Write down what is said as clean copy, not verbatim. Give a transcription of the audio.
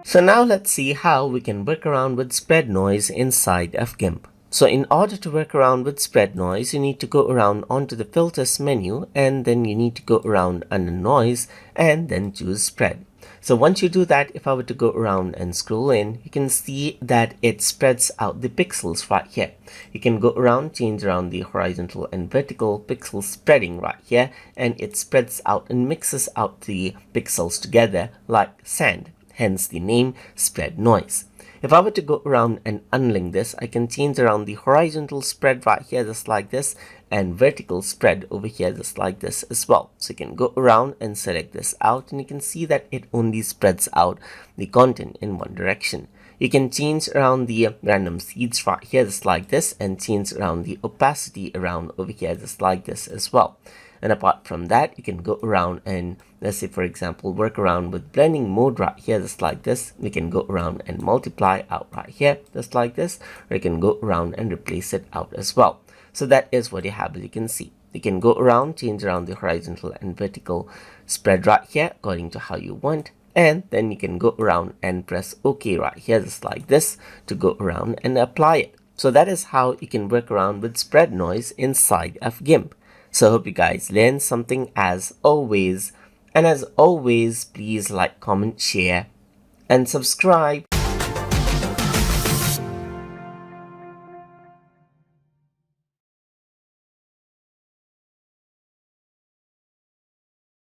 So now let's see how we can work around with spread noise inside of GIMP. So in order to work around with spread noise, you need to go around onto the filters menu, and then you need to go around under noise and then choose spread. So once you do that, if I were to go around and scroll in, you can see that it spreads out the pixels right here. You can go around, change around the horizontal and vertical pixel spreading right here, and it spreads out and mixes out the pixels together like sand. Hence the name spread noise. If I were to go around and unlink this, I can change around the horizontal spread right here just like this, and vertical spread over here just like this as well. So you can go around and select this out, and you can see that it only spreads out the content in one direction. You can change around the random seeds right here just like this, and change around the opacity around over here just like this as well. And apart from that, you can go around and, let's say for example, work around with blending mode right here just like this. We can go around and multiply out right here just like this, or you can go around and replace it out as well. So that is what you have, as you can see. You can go around, change around the horizontal and vertical spread right here according to how you want, and then you can go around and press OK right here just like this to go around and apply it. So that is how you can work around with spread noise inside of GIMP. So I hope you guys learned something as always. And as always, please like, comment, share, and subscribe.